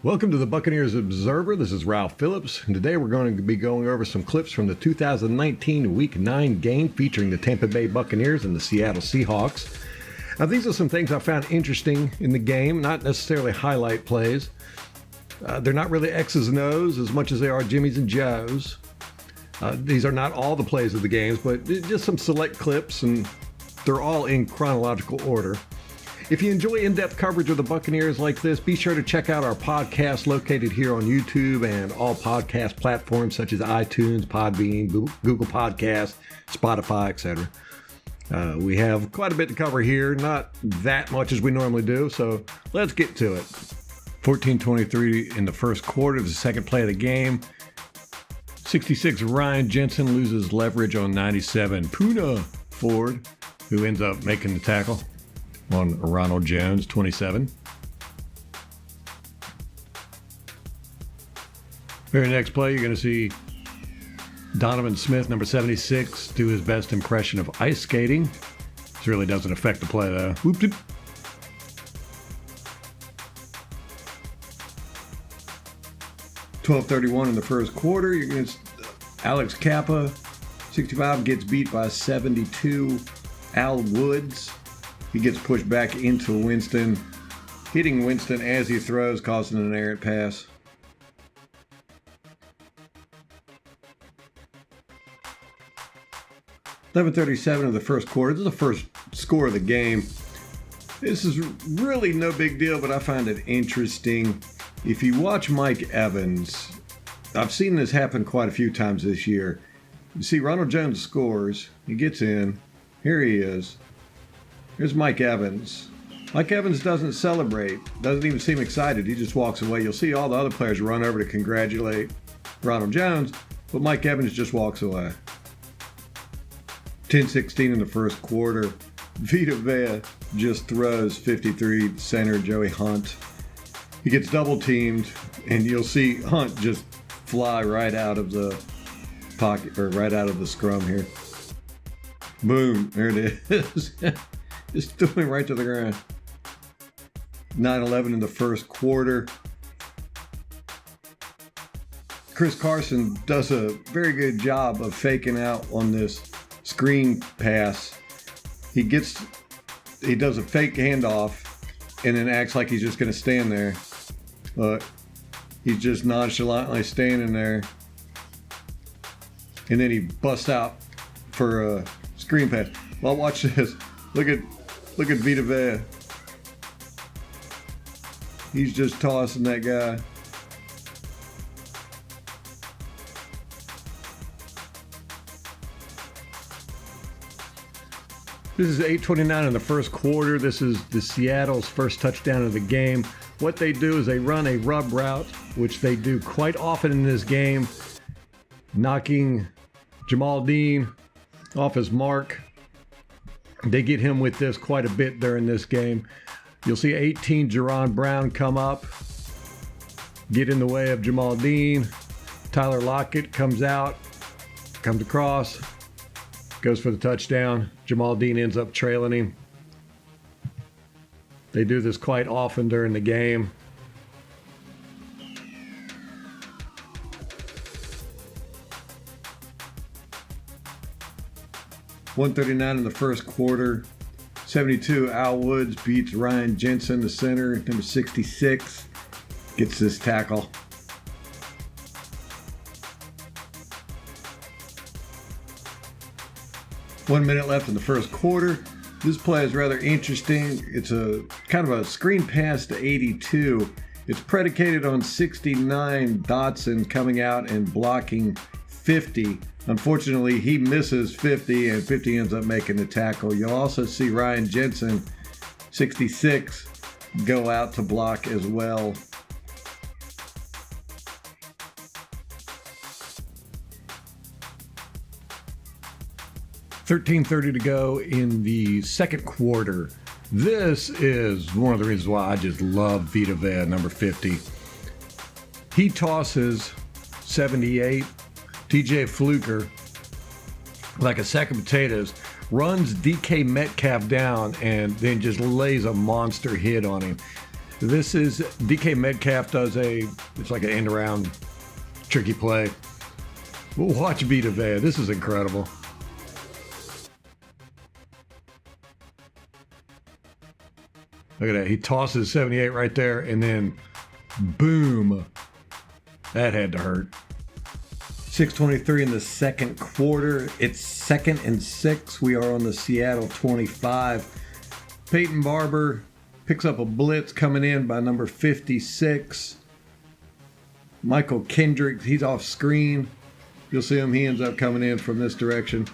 Welcome to the Buccaneers Observer. This is Ralph Phillips, and today we're going to be going over some clips from the 2019 Week 9 game featuring the Tampa Bay Buccaneers and the Seattle Seahawks. Now, these are some things I found interesting in the game, not necessarily highlight plays. They're not really X's and O's as much as they are Jimmy's and Joe's. These are not all the plays of the games, but just some select clips, and they're all in chronological order. If you enjoy in-depth coverage of the Buccaneers like this, be sure to check out our podcast located here on YouTube and all podcast platforms such as iTunes, Podbean, Google Podcasts, Spotify, etc. We have quite a bit to cover here, not that much as we normally do, so let's get to it. 14-23 in the first quarter, the second play of the game. 66 Ryan Jensen loses leverage on 97 Poona Ford, who ends up making the tackle on Ronald Jones, 27. Very next play, you're going to see Donovan Smith, number 76, do his best impression of ice skating. This really doesn't affect the play, though. Whoop, whoop. .12:31 in the first quarter. You're going to Alex Kappa, 65, gets beat by 72 Al Woods. He gets pushed back into Winston, hitting Winston as he throws, causing an errant pass. .11:37 of the first quarter. This is the first score of the game. This is really no big deal, but I find it interesting. If you watch Mike Evans, I've seen this happen quite a few times this year. You see Ronald Jones scores. He gets in. Here he is. Here's Mike Evans. Mike Evans doesn't celebrate, doesn't even seem excited. He just walks away. You'll see all the other players run over to congratulate Ronald Jones, but Mike Evans just walks away. 10-16 in the first quarter. Vita Vea just throws 53 center Joey Hunt. He gets double teamed, and you'll see Hunt just fly right out of the pocket, or right out of the scrum here. Boom, there it is. Just threw him right to the ground. 9-11 in the first quarter. Chris Carson does a very good job of faking out on this screen pass. He does a fake handoff and then acts like he's just going to stand there. But he's just nonchalantly standing there. And then he busts out for a screen pass. Well, watch this. Look at Vita Vea. He's just tossing that guy. This is 8:29 in the first quarter. This is the Seattle's first touchdown of the game. What they do is they run a rub route, which they do quite often in this game, knocking Jamal Dean off his mark. They get him with this quite a bit during this game. You'll see 18 Jerron Brown come up, get in the way of Jamal Dean. Tyler Lockett comes out, comes across, goes for the touchdown. Jamal Dean ends up trailing him. They do this quite often during the game. .139 in the first quarter. 72 Al Woods beats Ryan Jensen, the center, number 66, gets this tackle. One minute left in the first quarter. This play is rather interesting. It's a kind of a screen pass to 82. It's predicated on 69 Dotson coming out and blocking 50. Unfortunately, he misses 50, and 50 ends up making the tackle. You'll also see Ryan Jensen, 66, go out to block as well. .13:30 to go in the second quarter. This is one of the reasons why I just love Vita Vea, number 50. He tosses 78 TJ Fluker like a sack of potatoes, runs DK Metcalf down, and then just lays a monster hit on him. This is DK Metcalf does it's like an end around tricky play. We'll watch Vita Vea. This is incredible. Look at that. He tosses 78 right there, and then boom. That had to hurt. 6:23 in the second quarter. It's 2nd and 6. We are on the Seattle 25. Peyton Barber picks up a blitz coming in by number 56. Michael Kendricks, he's off screen. You'll see him. He ends up coming in from this direction.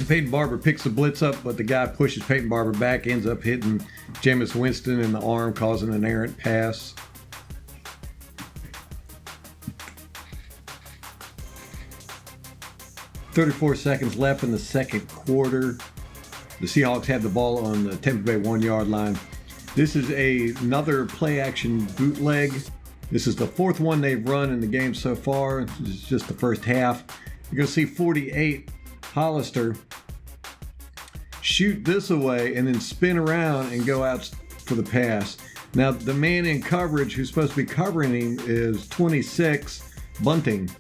Peyton Barber picks the blitz up, but the guy pushes Peyton Barber back, ends up hitting Jameis Winston in the arm, causing an errant pass. .34 seconds left in the second quarter. The Seahawks have the ball on the Tampa Bay 1-yard line. This is another play-action bootleg. This is the 4th one they've run in the game so far. This is just the first half. You're going to see 48, Hollister, shoot this away and then spin around and go out for the pass. Now, the man in coverage who's supposed to be covering him is 26, Bunting.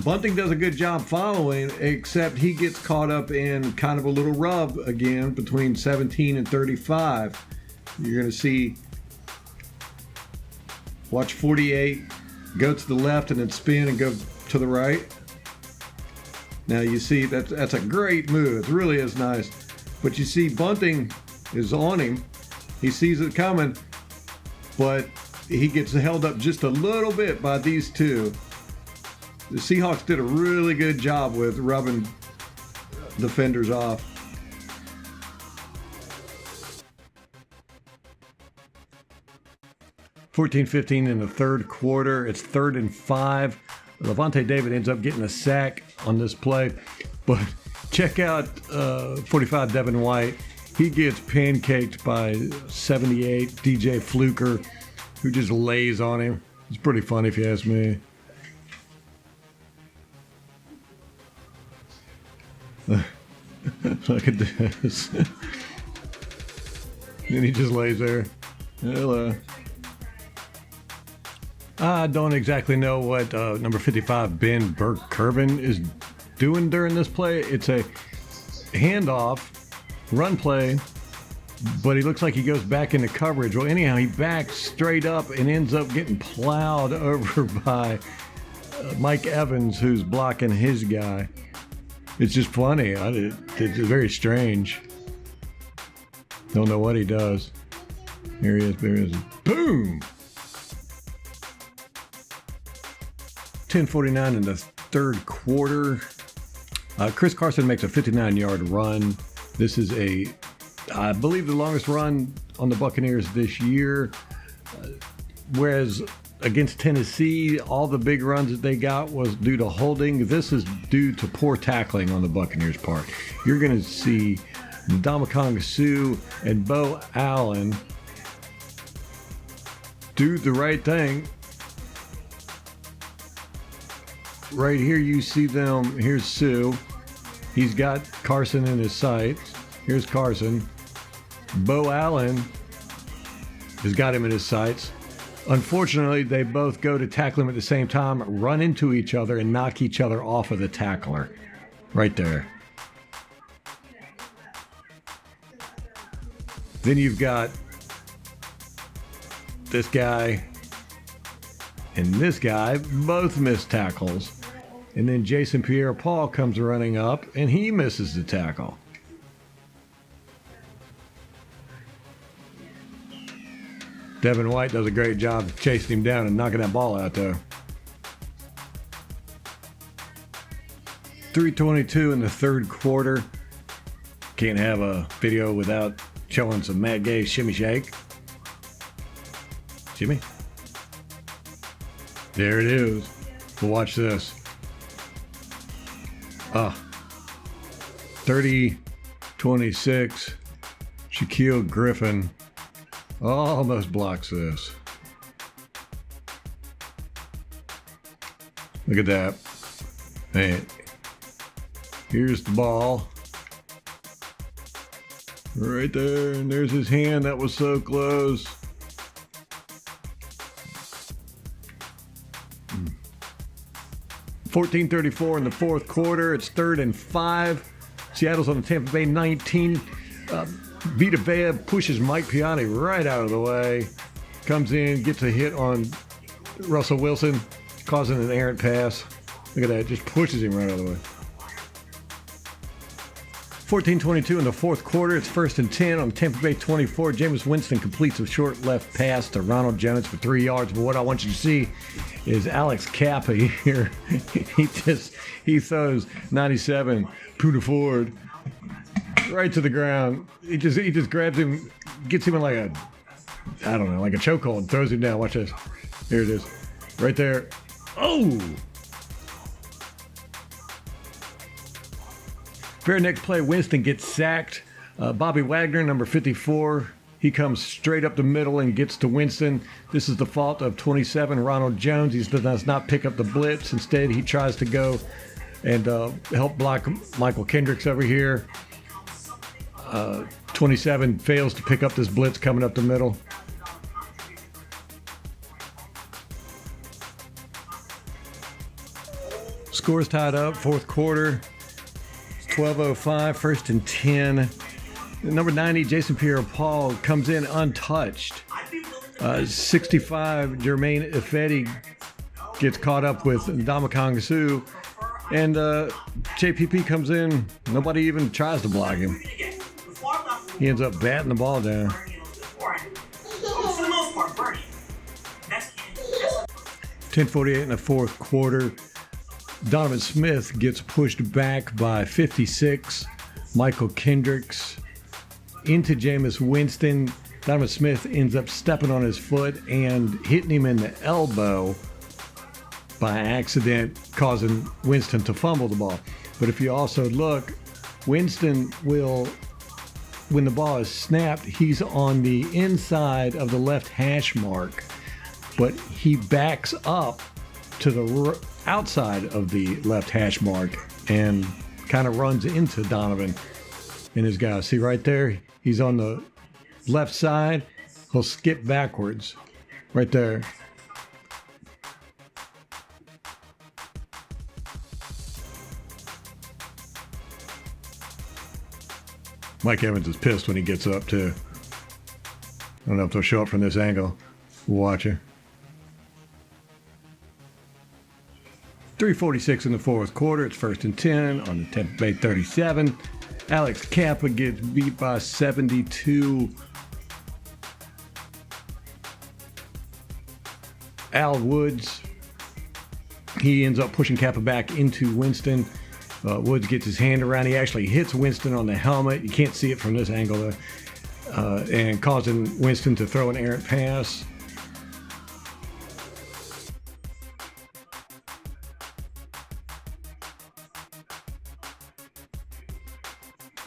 Bunting does a good job following, except he gets caught up in kind of a little rub again between 17 and 35. You're going to see, watch 48, go to the left and then spin and go to the right. Now you see that's a great move. It really is nice. But you see Bunting is on him. He sees it coming, but he gets held up just a little bit by these two. The Seahawks did a really good job with rubbing defenders off. .14-15 in the third quarter. It's 3rd and 5. Levante David ends up getting a sack on this play. But check out 45 Devin White. He gets pancaked by 78 DJ Fluker, who just lays on him. It's pretty funny if you ask me. Look at this. Then he just lays there. Hello. I don't exactly know what number 55 Ben Burke-Kirven is doing during this play. It's a handoff, run play, but he looks like he goes back into coverage. Well, anyhow, he backs straight up and ends up getting plowed over by Mike Evans, who's blocking his guy. It's just funny. It's very strange. Don't know what he does. Here he is. There he is. Boom! 10:49 in the third quarter. Chris Carson makes a 59-yard run. This is I believe, the longest run on the Buccaneers this year. Whereas against Tennessee, all the big runs that they got was due to holding. This is due to poor tackling on the Buccaneers' part. You're going to see Ndamukong Suh and Bo Allen do the right thing. Right here you see them. Here's Suh. He's got Carson in his sights. Here's Carson. Bo Allen has got him in his sights. Unfortunately, they both go to tackle him at the same time, run into each other, and knock each other off of the tackler. Right there. Then you've got this guy and this guy, both miss tackles. And then Jason Pierre-Paul comes running up, and he misses the tackle. Devin White does a great job chasing him down and knocking that ball out there. 3:22 in the third quarter. Can't have a video without showing some Matt Gay shimmy shake. Shimmy. There it is. We'll watch this. 30-26. Shaquille Griffin almost blocks this. Look at that. Man. Here's the ball. Right there, and there's his hand. That was so close. Mm. 14:34 in the fourth quarter. It's 3rd and 5. Seattle's on the Tampa Bay 19. Vita Vea pushes Mike Piatti right out of the way. Comes in, gets a hit on Russell Wilson, causing an errant pass. Look at that, just pushes him right out of the way. 14:22 in the fourth quarter. It's 1st and 10 on Tampa Bay 24. Jameis Winston completes a short left pass to Ronald Jones for 3 yards. But what I want you to see is Alex Kappa here. he throws 97 Puda Ford right to the ground. He just grabs him, gets him in like a chokehold, and throws him down. Watch this. Here it is, right there. Oh! Very next play, Winston gets sacked. Bobby Wagner, number 54, he comes straight up the middle and gets to Winston. This is the fault of 27, Ronald Jones. He does not pick up the blitz. Instead, he tries to go and help block Michael Kendricks over here. 27 fails to pick up this blitz coming up the middle. Scores tied up, fourth quarter. 12:05, 1st and 10. Number 90, Jason Pierre-Paul comes in untouched. 65, Jermaine Ifedi gets caught up with Ndamukong Suh. And JPP comes in. Nobody even tries to block him. He ends up batting the ball down. 10:48 in the fourth quarter. Donovan Smith gets pushed back by 56. Michael Kendricks into Jameis Winston. Donovan Smith ends up stepping on his foot and hitting him in the elbow by accident, causing Winston to fumble the ball. But if you also look, Winston will, when the ball is snapped, he's on the inside of the left hash mark, but he backs up to the outside of the left hash mark and kind of runs into Donovan and his guys. See right there? He's on the left side. He'll skip backwards right there. Mike Evans is pissed when he gets up too. I don't know if they'll show up from this angle. We'll watch it. 3:46 in the fourth quarter. It's 1st and 10 on the Tampa Bay 37. Alex Kappa gets beat by 72. Al Woods, he ends up pushing Kappa back into Winston. Woods gets his hand around. He actually hits Winston on the helmet. You can't see it from this angle, and causing Winston to throw an errant pass.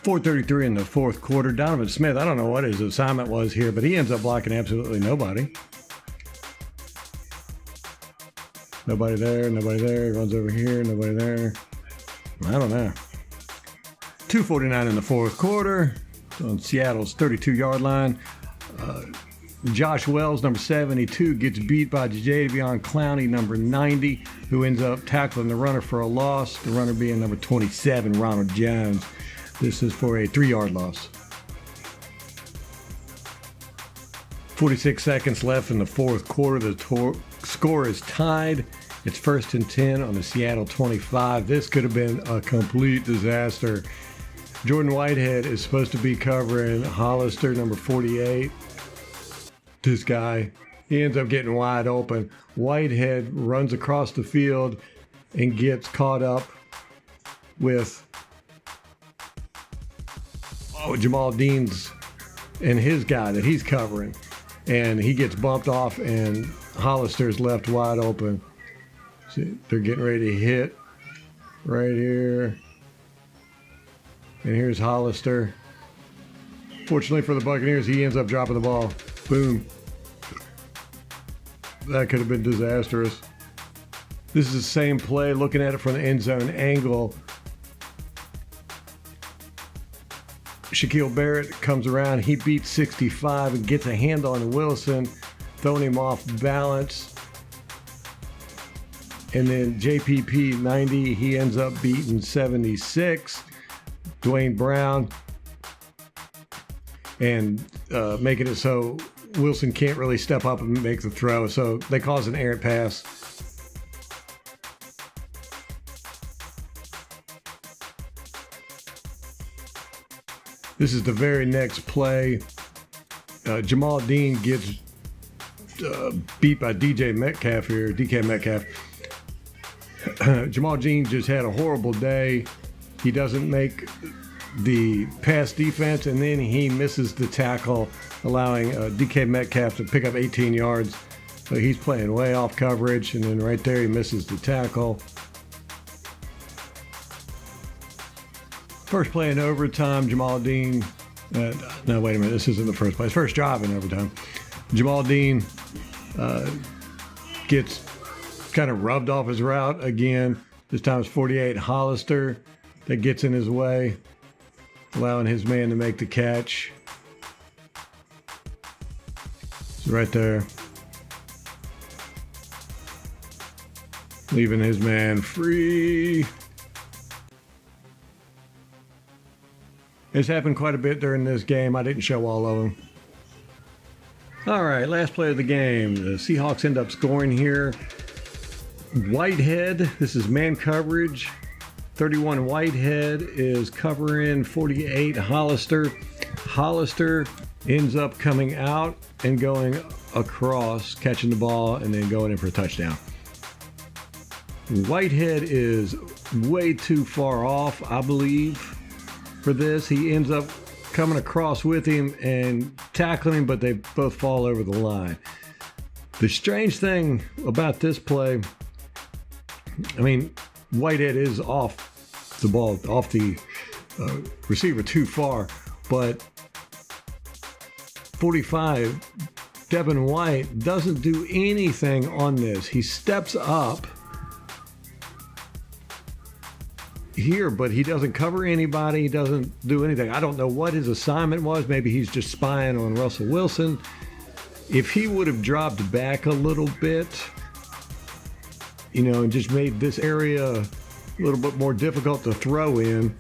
.433 in the fourth quarter. Donovan Smith, I don't know what his assignment was here, but he ends up blocking absolutely nobody. Nobody there, nobody there. He runs over here, nobody there. I don't know. 2:49 in the fourth quarter on Seattle's 32-yard line. Josh Wells, number 72, gets beat by Jadeveon Clowney, number 90, who ends up tackling the runner for a loss, the runner being number 27, Ronald Jones. This is for a 3-yard loss. 46 seconds left in the fourth quarter. The score is tied. It's 1st and 10 on the Seattle 25. This could have been a complete disaster. Jordan Whitehead is supposed to be covering Hollister, number 48. This guy, he ends up getting wide open. Whitehead runs across the field and gets caught up with Jamal Dean's and his guy that he's covering. And he gets bumped off and Hollister's left wide open. See, they're getting ready to hit right here. And here's Hollister. Fortunately for the Buccaneers, he ends up dropping the ball. Boom. That could have been disastrous. This is the same play, looking at it from the end zone angle. Shaquille Barrett comes around. He beats 65 and gets a hand on Wilson, throwing him off balance. And then JPP 90, he ends up beating 76. Dwayne Brown, and making it so Wilson can't really step up and make the throw. So they cause an errant pass. This is the very next play. Jamal Dean gets beat by DK Metcalf. Jamal Dean just had a horrible day. He doesn't make the pass defense, and then he misses the tackle, allowing DK Metcalf to pick up 18 yards. So he's playing way off coverage, and then right there he misses the tackle. First play in overtime, Jamal Dean. No, wait a minute. This isn't the first play. First drive in overtime. Jamal Dean gets kind of rubbed off his route again. This time it's 48 Hollister that gets in his way, allowing his man to make the catch. So right there, leaving his man free. It's happened quite a bit during this game. I didn't show all of them. All right, last play of the game. The Seahawks end up scoring here. Whitehead, this is man coverage. 31 Whitehead is covering 48 Hollister. Hollister ends up coming out and going across, catching the ball, and then going in for a touchdown. Whitehead is way too far off, I believe, for this. He ends up coming across with him and tackling him, but they both fall over the line. The strange thing about this play, I mean, Whitehead is off the ball, off the receiver too far, but 45, Devin White doesn't do anything on this. He steps up here, but he doesn't cover anybody. He doesn't do anything. I don't know what his assignment was. Maybe he's just spying on Russell Wilson. If he would have dropped back a little bit, and just made this area a little bit more difficult to throw in,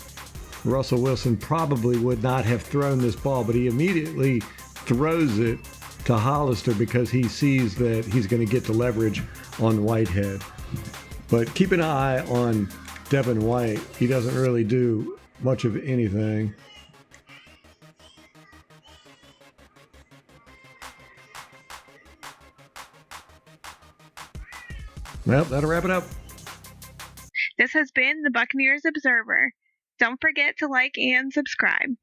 Russell Wilson probably would not have thrown this ball, but he immediately throws it to Hollister because he sees that he's going to get the leverage on Whitehead. But keep an eye on Devin White. He doesn't really do much of anything. Well, that'll wrap it up. This has been the Buccaneers Observer. Don't forget to like and subscribe.